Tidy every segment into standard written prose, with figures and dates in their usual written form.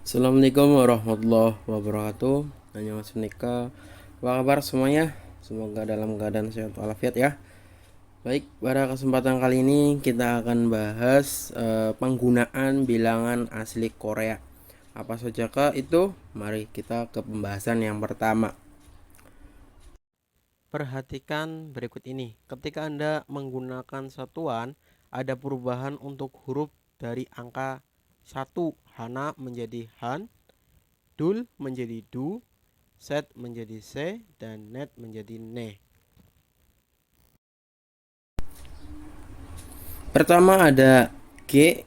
Assalamualaikum warahmatullahi wabarakatuh. Annyeonghaseyo. Apa kabar semuanya? Semoga dalam keadaan sehat walafiat ya. Baik, pada kesempatan kali ini kita akan bahas penggunaan bilangan asli Korea. Apa sajakah itu? Mari kita ke pembahasan yang pertama. Perhatikan berikut ini. Ketika Anda menggunakan satuan, ada perubahan untuk huruf dari angka 1 hana menjadi han, dul menjadi du, set menjadi se, dan net menjadi ne. Pertama ada G,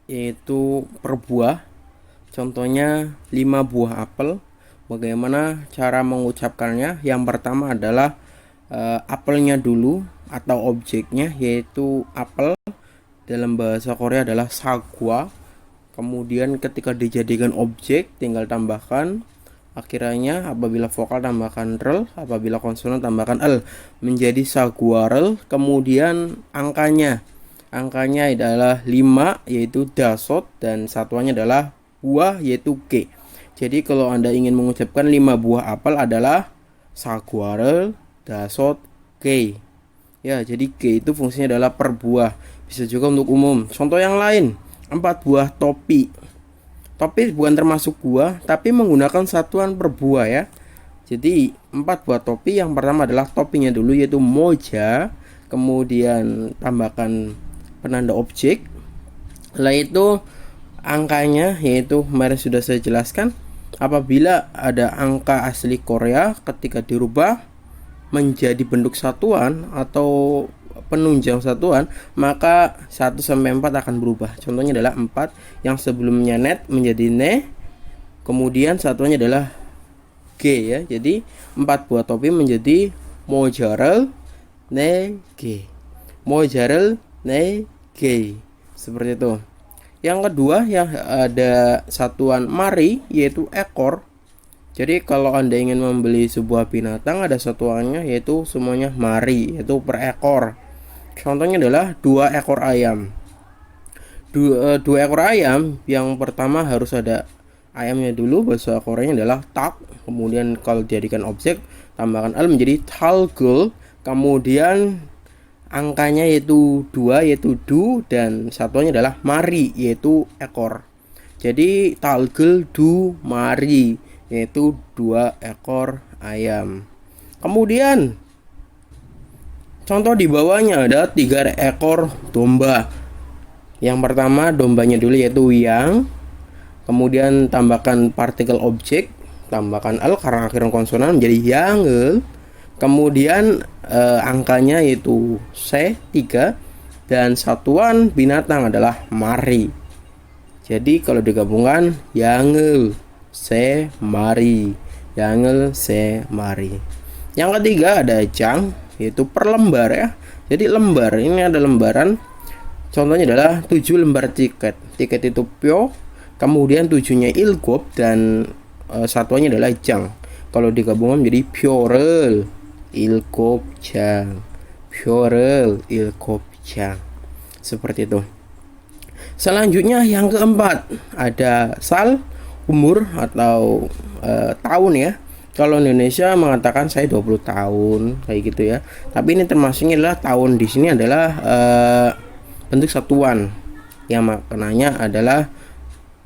yaitu per buah. Contohnya 5 buah apel. Bagaimana cara mengucapkannya? Yang pertama adalah apelnya dulu atau objeknya, yaitu apel dalam bahasa Korea adalah sagwa. Kemudian ketika dijadikan objek tinggal tambahkan akhirnya, apabila vokal tambahkan rel, apabila konsonan tambahkan l, menjadi saguarel. Kemudian angkanya adalah 5, yaitu dasot, dan satuannya adalah buah, yaitu G. Jadi kalau Anda ingin mengucapkan 5 buah apel adalah saguarel dasot G. Ya, jadi G itu fungsinya adalah per buah. Bisa juga untuk umum. Contoh yang lain, 4 buah topi. Topi bukan termasuk buah, tapi menggunakan satuan per buah ya. Jadi 4 buah topi. Yang pertama adalah topinya dulu, yaitu moja. Kemudian tambahkan penanda objek. Setelah itu angkanya, yaitu kemarin sudah saya jelaskan. Apabila ada angka asli Korea, ketika dirubah menjadi bentuk satuan atau penunjang satuan, maka 1 sampai 4 akan berubah. Contohnya adalah 4 yang sebelumnya net menjadi ne, kemudian satuannya adalah G ya. Jadi 4 buah topi menjadi mojarel ne G. Mojarel ne G. Seperti itu. Yang kedua yang ada satuan mari, yaitu ekor. Jadi kalau Anda ingin membeli sebuah binatang, ada satuannya yaitu semuanya mari, yaitu per ekor. Contohnya adalah 2 ekor ayam. 2 ekor ayam, yang pertama harus ada ayamnya dulu, bahasa Koreanya adalah tak. Kemudian kalau dijadikan objek, tambahkan al menjadi talgul. Kemudian angkanya yaitu 2, yaitu du, dan satuannya adalah mari, yaitu ekor. Jadi talgul du mari, yaitu 2 ekor ayam. Kemudian contoh di bawahnya ada 3 ekor domba. Yang pertama dombanya dulu, yaitu yang. Kemudian tambahkan partikel objek, tambahkan al karena akhiran konsonan menjadi yangel. Kemudian angkanya yaitu se 3, dan satuan binatang adalah mari. Jadi kalau digabungkan yangel se mari, yangel se mari. Yang ketiga ada jang, yaitu per lembar ya. Jadi lembar ini ada lembaran. Contohnya adalah 7 lembar tiket. Tiket itu pyo, kemudian 7-nya ilgop, dan satuannya adalah jang. Kalau digabungkan menjadi pyorel ilgop jang, pyorel ilgop jang. Seperti itu. Selanjutnya yang keempat ada sal, umur atau tahun ya. Kalau Indonesia mengatakan saya 20 tahun kayak gitu ya. Tapi ini termasuknya adalah tahun, di sini adalah bentuk satuan yang maknanya adalah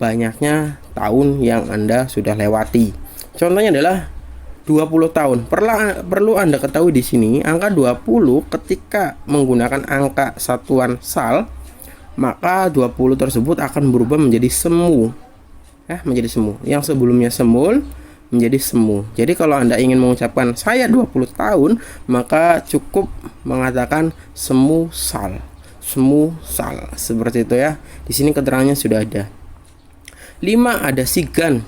banyaknya tahun yang Anda sudah lewati. Contohnya adalah 20 tahun. Perlu Anda ketahui di sini angka 20 ketika menggunakan angka satuan sal, maka 20 tersebut akan berubah menjadi semu. Menjadi semu. Yang sebelumnya semul menjadi semu. Jadi kalau Anda ingin mengucapkan saya 20 tahun, maka cukup mengatakan semu sal. Semu sal. Seperti itu ya. Di sini keterangannya sudah ada. 5 ada sigan.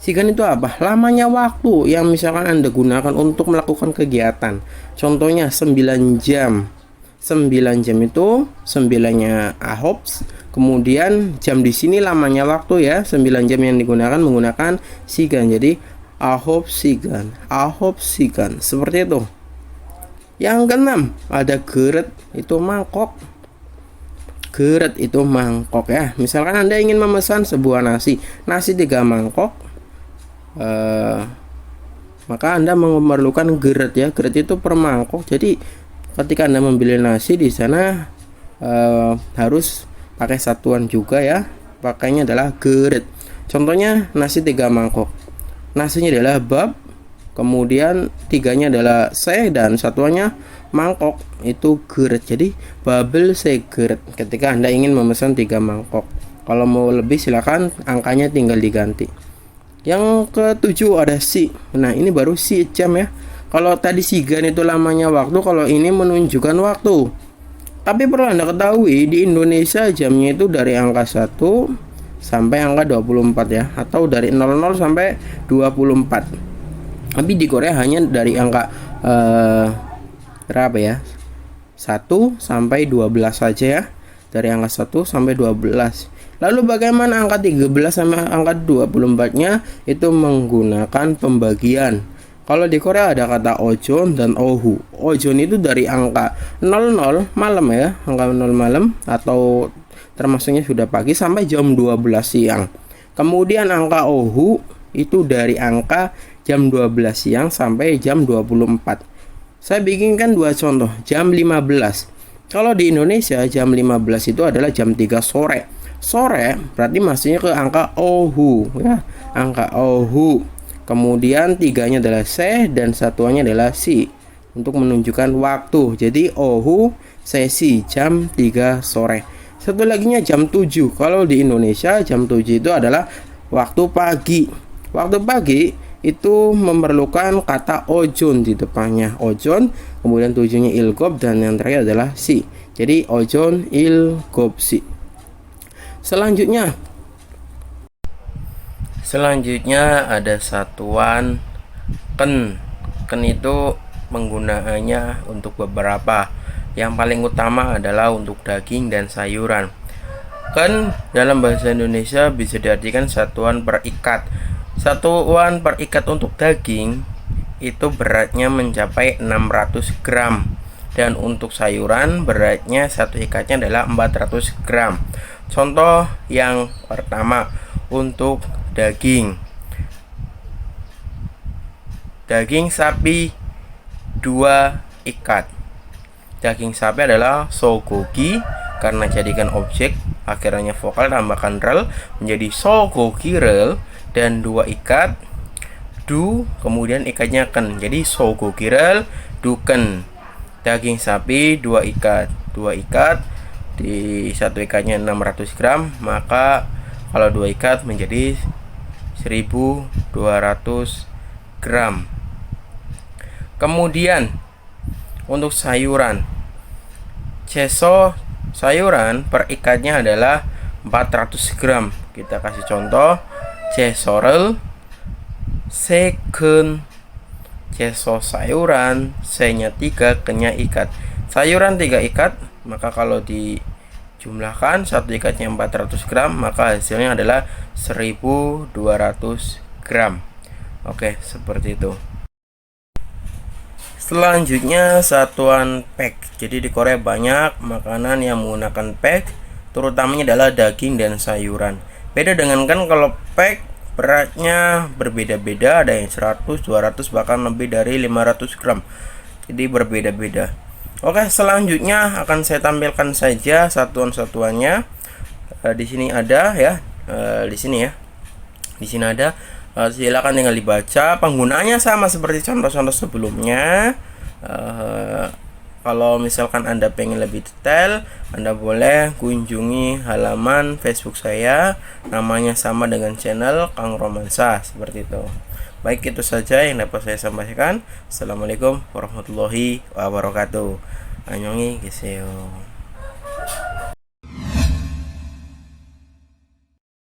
Sigan itu apa? Lamanya waktu yang misalkan Anda gunakan untuk melakukan kegiatan. Contohnya 9 jam. 9 jam itu 9-nya ahops. Kemudian jam di sini lamanya waktu ya. 9 jam yang digunakan menggunakan sigan. Jadi ahop sigan, ahop sigan. Seperti itu. Yang keenam ada geret, itu mangkok. geret itu mangkok ya. Misalkan Anda ingin memesan sebuah nasi 3 mangkok, maka Anda memerlukan geret ya. Geret itu per mangkok. Jadi ketika Anda membeli nasi di sana harus pakai satuan juga ya. Pakainya adalah geret. Contohnya nasi 3 mangkok. Nasinya adalah bab, kemudian tiganya adalah se, dan satuannya mangkok itu geret. Jadi babel se geret ketika Anda ingin memesan 3 mangkok. Kalau mau lebih silakan angkanya tinggal diganti. Yang ketujuh ada si. Nah, ini baru si jam ya. Kalau tadi sigan itu lamanya waktu, kalau ini menunjukkan waktu. Tapi perlu Anda ketahui, di Indonesia jamnya itu dari angka 1 sampai angka 24 ya, atau dari 00 sampai 24. Tapi di Korea hanya dari angka berapa ya? 1 sampai 12 saja ya. Dari angka 1 sampai 12. Lalu bagaimana angka 13 sampai angka 24-nya? Itu menggunakan pembagian. Kalau di Korea ada kata ojon dan ohu. Ojon itu dari angka 00 malam ya, angka 00 malam atau termasuknya sudah pagi sampai jam 12 siang. Kemudian angka ohu itu dari angka jam 12 siang sampai jam 24. Saya bikinkan dua contoh, jam 15. Kalau di Indonesia jam 15 itu adalah jam 3 sore. Sore berarti masuknya ke angka ohu ya, angka ohu. Kemudian tiganya adalah se dan satuannya adalah si untuk menunjukkan waktu. Jadi ohu sesi jam 3 sore. Satu laginya jam 7. Kalau di Indonesia jam 7 itu adalah waktu pagi. Waktu pagi itu memerlukan kata ojon di depannya. Ojon, kemudian tujuhnya ilgob, dan yang terakhir adalah si. Jadi ojon ilgob si. Selanjutnya ada satuan ken. Ken itu penggunaannya untuk beberapa. Yang paling utama adalah untuk daging dan sayuran. Ken dalam bahasa Indonesia bisa diartikan satuan perikat. Satuan perikat untuk daging itu beratnya mencapai 600 gram. Dan untuk sayuran beratnya satu ikatnya adalah 400 gram. Contoh yang pertama untuk daging. Daging sapi 2 ikat. Daging sapi adalah sogogi, karena jadikan objek akhirnya vokal tambahkan rel menjadi sogogi rel, dan 2 ikat du, kemudian ikatnya ken, jadi sogogi rel duken. Daging sapi 2 ikat. 2 ikat di satu ikatnya 600 gram, maka kalau 2 ikat menjadi 1200 gram. Kemudian untuk sayuran, ceso sayuran per ikatnya adalah 400 gram. Kita kasih contoh, cesorel seken. Ceso sayuran, se-nya 3, ken-nya ikat. Sayuran 3 ikat, maka kalau dijumlahkan satu ikatnya 400 gram, maka hasilnya adalah 1200 gram. Oke, seperti itu. Selanjutnya satuan pack. Jadi di Korea banyak makanan yang menggunakan pack, terutamanya adalah daging dan sayuran. Beda dengan kan, kalau pack beratnya berbeda-beda, ada yang 100, 200, bahkan lebih dari 500 gram. Jadi berbeda-beda. Oke, selanjutnya akan saya tampilkan saja satuan-satuannya. Di sini ada ya, di sini ya. Di sini ada. Silakan tinggal dibaca. Penggunaannya sama seperti contoh-contoh sebelumnya. Kalau misalkan Anda pengen lebih detail, Anda boleh kunjungi halaman Facebook saya, namanya sama dengan channel Kang Romansa, seperti itu. Baik, itu saja yang dapat saya sampaikan. Assalamualaikum warahmatullahi wabarakatuh. Annyeonghaseyo.